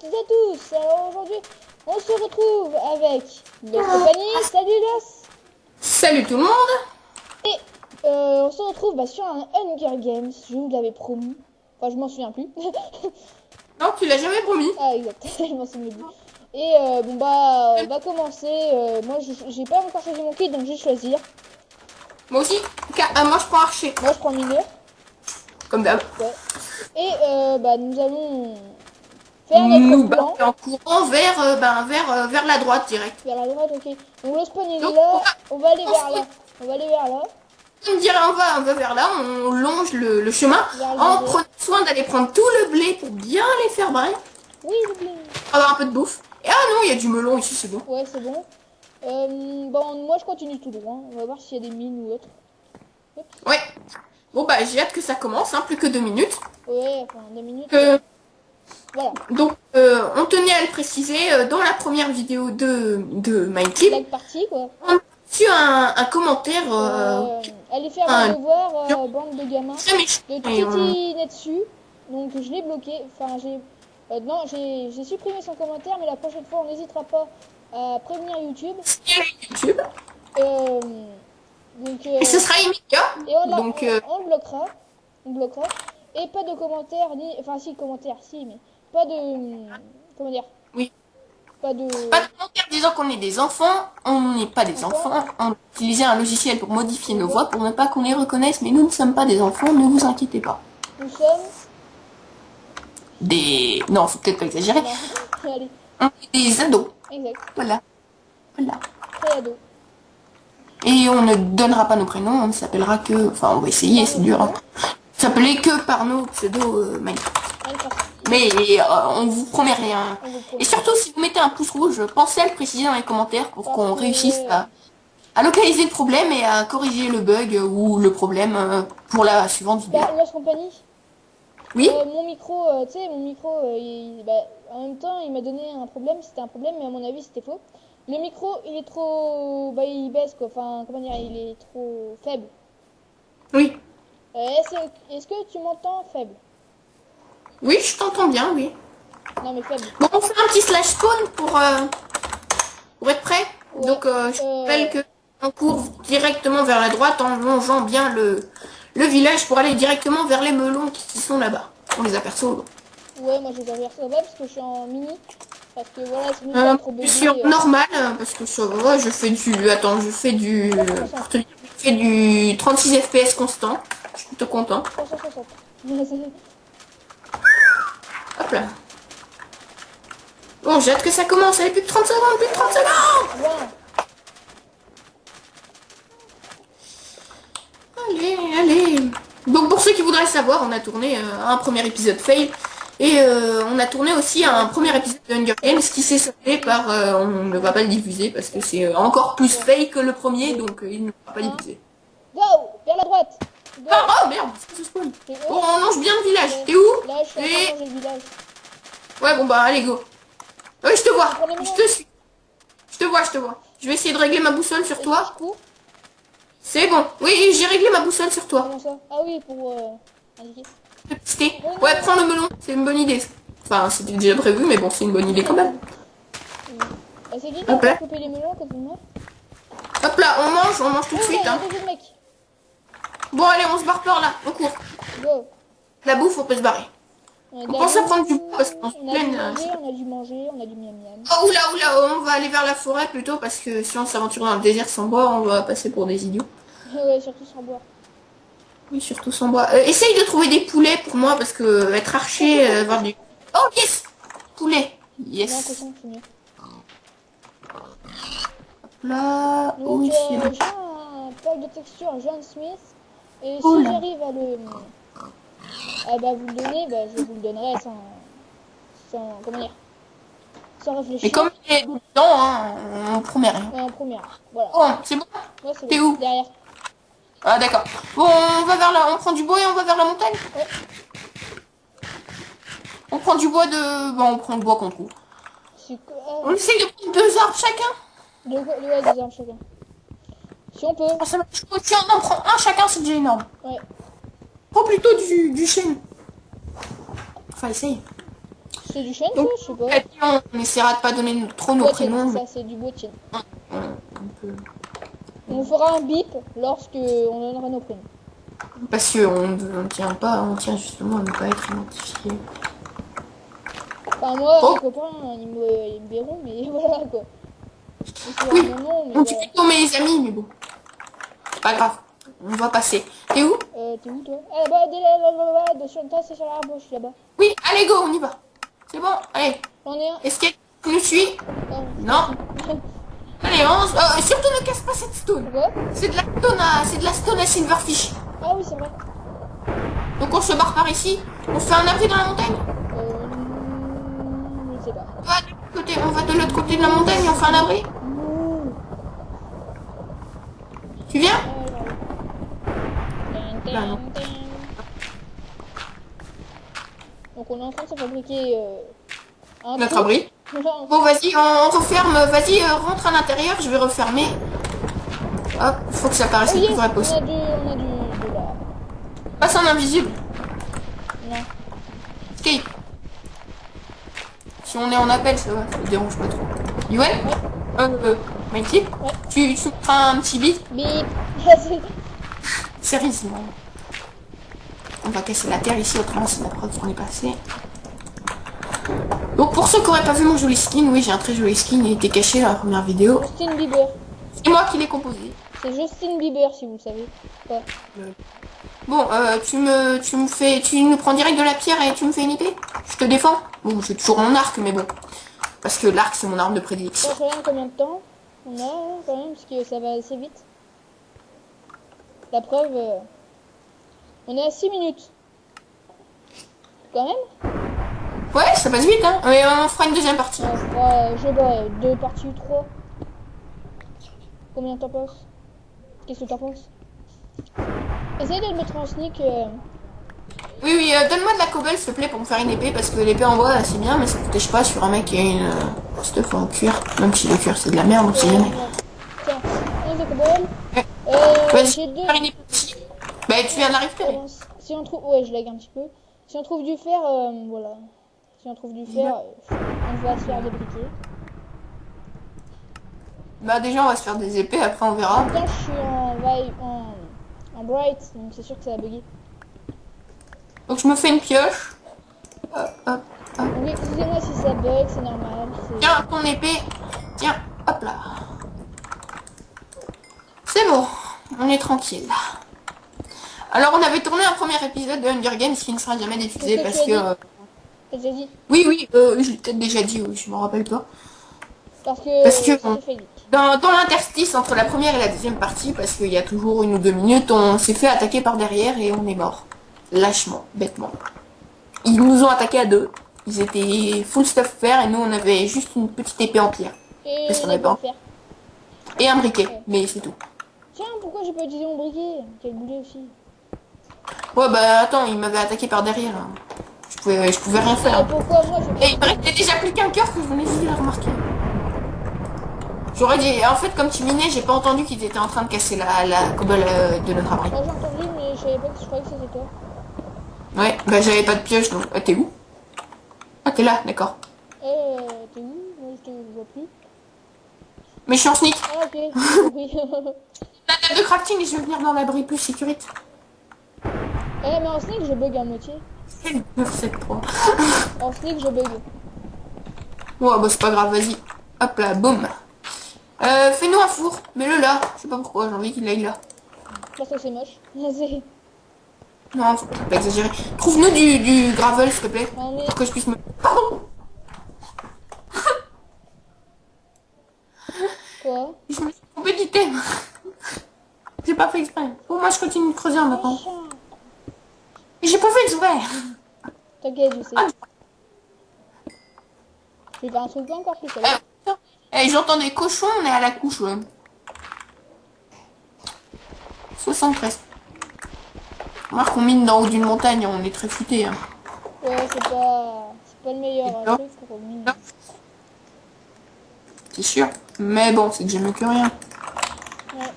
toutes et à tous. Alors aujourd'hui, on se retrouve avec Los Compagnie. Salut Los. Salut tout le monde. Et on se retrouve sur un Hunger Games. Je vous l'avais promis. Enfin, je m'en souviens plus. Non, tu l'as jamais promis. Ah, exact. Je m'en souviens plus. Et on va commencer. Moi, j'ai pas encore choisi mon kit, donc je vais choisir. Moi aussi. Moi, je prends archer. Moi, je prends mineur. Comme d'hab. Ouais. Et nous allons faire notre plan. En courant vers la droite direct. Vers la droite, ok. Donc le spawn il est Donc, là. On va aller vers là. On va aller vers là. On dirait on va vers là, on longe le chemin en prenant soin d'aller prendre tout le blé pour bien les faire briller. Oui, le blé. Avoir un peu de bouffe. Et ah non, il y a du melon ici, c'est bon. Ouais, c'est bon. Moi je continue tout droit. On va voir s'il y a des mines ou autre. Oups. Ouais. Bon bah j'ai hâte que ça commence, hein, plus que 2 minutes. Ouais, enfin 2 minutes. Voilà. Donc on tenait à le préciser dans la première vidéo de MindClip. Like partie quoi. On a reçu un commentaire. Allez faire vos devoirs, bande de gamins. De titiner dessus. Donc je l'ai bloqué. Enfin j'ai supprimé son commentaire, mais la prochaine fois on n'hésitera pas à prévenir YouTube. Et ce sera immédiat. Et on le bloquera. On bloquera. Et pas de commentaires ni. Enfin si commentaires, si, mais pas de. Comment dire? Oui. Pas de commentaires disant qu'on est des enfants. On n'est pas des enfants. On utilisait un logiciel pour modifier nos voix pour ne pas qu'on les reconnaisse, mais nous ne sommes pas des enfants, ne vous inquiétez pas. Nous sommes des. Non, faut peut-être pas exagérer. Non. Allez. On est des ados. Exact. Voilà. Pré-ado. Et on ne donnera pas nos prénoms, on ne s'appellera que. Enfin, on va essayer, c'est dur. Hein. S'appeler que par nos pseudos Minecraft. Mais on vous promet rien. Et surtout, si vous mettez un pouce rouge, pensez à le préciser dans les commentaires pour qu'on réussisse à localiser le problème et à corriger le bug ou le problème pour la suivante vidéo. Los Compagnie. Oui. Mon micro, tu sais, en même temps, il m'a donné un problème. C'était un problème, mais à mon avis, c'était faux. Le micro, il est trop. Il baisse quoi. Enfin, comment dire, il est trop faible. Oui. Est-ce que tu m'entends faible? Oui, je t'entends bien, oui. Non, mais faible. Bon, on fait un petit slash spawn pour être prêt. Ouais. Donc, je rappelle que on court directement vers la droite en longeant bien le village pour aller directement vers les melons qui sont là-bas. On les aperçoit. Ouais, moi je les aperçois pas parce que je suis en mini. Parce que voilà, c'est pas trop bugué. Je suis en normal parce que ça va, je fais du. Attends, je fais du. Pour te dire, je fais du 36 FPS constant. Je suis plutôt content. 360. Hop là. Bon, j'ai hâte que ça commence. Allez, plus de 30 secondes, plus de 30 secondes. Ouais. Allez. Donc pour ceux qui voudraient savoir, on a tourné un premier épisode fail. Et on a tourné aussi un premier épisode de Hunger Games qui s'est sauvé par... on ne va pas le diffuser parce que c'est encore plus fail que le premier, donc il ne va pas le diffuser. Go. Vers la droite. Go. Oh merde, ça se spawn. Bon, on longe bien le village. T'es où? Là, je suis en train de manger le village. Ouais, bon bah allez, go. Oui, je te vois. Je te suis. Je te vois. Je vais essayer de régler ma boussole sur toi. C'est bon. Oui, j'ai réglé ma boussole sur toi. Comment ça? Ah oui, pour indiquer. Ouais, prends le melon. C'est une bonne idée. Enfin, c'était déjà prévu, mais bon, c'est une bonne idée quand même. C'est qui qui a coupé les melons quand on a? Hop là, on mange tout de suite. Hein. Bon, allez, on se barre par là. On court. Go. La bouffe, on peut se barrer. On pense à prendre du bois parce qu'on se plaît. On a dû manger, on a du miam miam. Oh, oula, on va aller vers la forêt plutôt parce que si on s'aventure dans le désert sans bois, on va passer pour des idiots. Ouais, surtout sans bois. Oui, surtout sans bois. Essaye de trouver des poulets pour moi parce que être archer, avoir du... Oh, yes! Poulet. Yes. Non, cochon, c'est mieux. Hop là. Donc, oui, j'ai un pack de texture John Smith. Et si j'arrive à le... vous le donner, je vous le donnerai sans comment dire, sans réfléchir. Mais comme il est dedans, hein, en première. Ouais, en première. Voilà. Oh, c'est bon? Ouais, c'est T'es bon. où? Derrière. Ah d'accord. Bon, on va vers on prend du bois et on va vers la montagne. Ouais. On prend du bois on prend le bois qu'on trouve. On essaye de prendre 2 arbres chacun. Ouais, 2 arbres chacun. Si on peut. Ah, ça marche pas. Si on en prend un chacun, c'est déjà énorme. Ouais. Prends plutôt du chêne. Enfin, essaye. C'est du chêne, Donc, ça, je sais pas. on essaiera de pas donner trop nos prénoms. Ça, c'est du boîtier. On On fera un bip lorsque on donnera nos prénoms. Parce qu'on tient justement à ne pas être identifié. Enfin, moi, mes copains, ils me verront, mais voilà, quoi. Oui, nom, mais on dit plutôt mes amis, mais bon. Pas grave, on va passer. T'es où? T'es où, toi? Ah, là-bas, sur le tas, c'est sur l'arbre, je suis là-bas. Oui, allez, go, on y va. C'est bon, allez. J'en ai un. Est-ce que tu nous suis? Non. Allez, surtout ne casse pas cette stone. C'est de la stone à silverfish. Ah oui, c'est vrai. Donc on se barre par ici. On fait un abri dans la montagne. Je sais pas. On va de l'autre côté de la montagne et on fait un abri. Tu viens? Là, non. Donc on est en train de se fabriquer notre abri. Bon, vas-y, on referme. Vas-y, rentre à l'intérieur, je vais refermer. Hop, il faut que ça paraisse le plus vrai possible. On a du là. Passe en invisible. Non. Escape. Si on est en appel, ça va, ça ne dérange pas trop. Yoann? Mikey? Ouais. Tu feras un petit bip? Bip. Sérieusement. On va casser la terre ici, autrement c'est la preuve qu'on est passé. Donc pour ceux qui n'auraient pas vu mon joli skin, oui j'ai un très joli skin, il était caché dans la première vidéo. Justin Bieber. C'est moi qui l'ai composé. C'est Justin Bieber si vous le savez. Ouais. Bon, tu nous prends direct de la pierre et tu me fais une épée? Je te défends? Bon, j'ai toujours mon arc, mais bon. Parce que l'arc c'est mon arme de prédilection. Je regarde combien de temps on a quand même, parce que ça va assez vite. La preuve, on est à 6 minutes. Quand même? Ouais, ça passe vite, hein. Mais on fera une deuxième partie. Je sais pas, 2 parties ou 3. Combien t'en penses? Qu'est-ce que t'en penses? Essaye de le mettre en sneak. Oui, donne-moi de la cobble s'il te plaît pour me faire une épée, parce que l'épée en bois c'est bien, mais ça protège pas sur un mec qui a une stuff en cuir. Même si le cuir c'est de la merde, on sait jamais. Tiens, de cobble. J'ai 2. Faire une épée aussi. Bah tu viens d'arriver. Si on trouve, ouais je lag un petit peu. Si on trouve du fer, voilà. Si on trouve du fer, on va se faire des briquets. Bah déjà on va se faire des épées, après on verra. Maintenant je suis en bright, donc c'est sûr que ça va bugger. Donc je me fais une pioche. Hop. Oui, excusez-moi si ça bug, c'est normal. Tiens, ton épée. Tiens, hop là. C'est bon, on est tranquille. Alors on avait tourné un premier épisode de Hunger Games qui ne sera jamais diffusé parce que... T'as déjà dit? Oui, je l'ai peut-être déjà dit, oui, je m'en rappelle pas. Parce que dans l'interstice entre la première et la deuxième partie, parce qu'il y a toujours 1 ou 2 minutes, on s'est fait attaquer par derrière et on est mort. Lâchement, bêtement. Ils nous ont attaqué à 2. Ils étaient full stuff fer et nous on avait juste une petite épée en pierre. Et parce qu'on avait pas. Et un briquet, mais c'est tout. Tiens, pourquoi j'ai pas utilisé mon briquet? Quel boulet aussi. Ouais bah attends, il m'avait attaqué par derrière. Je pouvais rien faire. Pourquoi moi et il me restait déjà plus qu'un cœur que je venais juste de le remarquer. J'aurais dit, en fait comme tu minais, j'ai pas entendu qu'ils étaient en train de casser la cobble de notre abri. Moi j'ai entendu mais je savais pas que je croyais que c'était toi. Ouais, bah j'avais pas de pioche donc. T'es où? Ah t'es là, d'accord. T'es où? Moi je te vois plus. Mais je suis en sneak. Ah ok, oui. La table de crafting et je vais venir dans l'abri plus sécurité. Mais en sneak je bug à moitié. C'est le 973. En sneak je bug. Ouais bah c'est pas grave, vas-y. Hop là, boum. Fais-nous un four, mets-le là. Je sais pas pourquoi, j'ai envie qu'il aille là. Parce que c'est moche. Non, faut pas exagérer. Trouve-nous du gravel s'il te plaît. Pour que je puisse me... Pardon. Quoi? Je me suis trompée d'item. J'ai pas fait exprès. Oh moi je continue de creuser maintenant. Et j'ai pas fait exprès. T'inquiète, je sais. Je vais faire un truc encore plus. J'entends des cochons, on est à la couche. Ouais. 73. Remarque, on mine d'en haut d'une montagne, on est très futé. Hein. Ouais, c'est pas le meilleur truc pour miner. C'est sûr. Mais bon, c'est que j'aime mieux que rien. Ouais.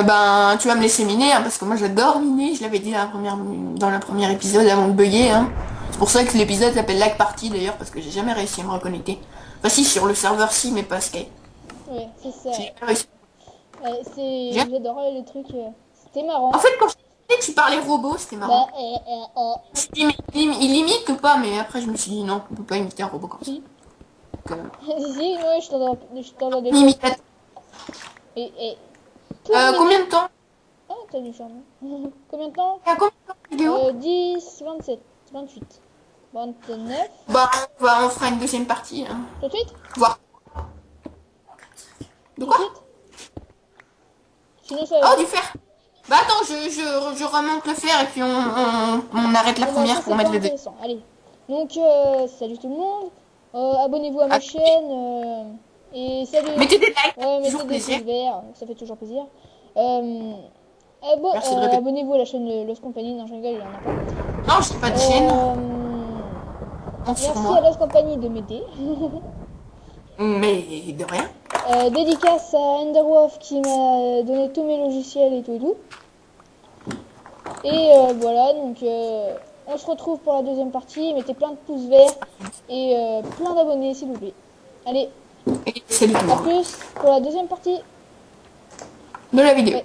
Ben, tu vas me laisser miner, hein, parce que moi j'adore miner. Je l'avais dit dans le premier épisode avant de bugger. Hein. C'est pour ça que l'épisode s'appelle Lag Party d'ailleurs, parce que j'ai jamais réussi à me reconnecter. Enfin si, sur le serveur si, mais pas Skype. Ouais, c'est ça. J'ai jamais réussi. J'adore les trucs. C'était marrant. En fait, quand tu parlais robot, c'était marrant. Il imite ou pas, mais après je me suis dit non, on peut pas imiter un robot comme ça. Si, ouais, je t'entendais. Imitateur. Combien de temps? Ah, t'as du charme. Combien de temps? Il y a combien de vidéo? 10, 27, 28, 29. Bah, on fera une deuxième partie. Hein. Tout de suite? Voir. De quoi? Sinon, ça... Oh, du fer. Bah attends, je remonte le fer et puis on arrête la première pour mettre le dé. Allez. Donc, salut tout le monde. Abonnez-vous à ma chaîne. Et salut. Mettez des likes. Ouais, mettez des pouces verts. Ça fait toujours plaisir. Abonnez-vous à la chaîne Lost Company. Non, je rigole, il en a pas. Non, je sais pas de chaîne. Merci à Lost Company de m'aider. Mais de rien. Dédicace à Enderwolf qui m'a donné tous mes logiciels et tout et tout. Et voilà, donc on se retrouve pour la deuxième partie. Mettez plein de pouces verts et plein d'abonnés s'il vous plaît. Allez, et salut tout le monde. À plus pour la deuxième partie De la vidéo. Ouais.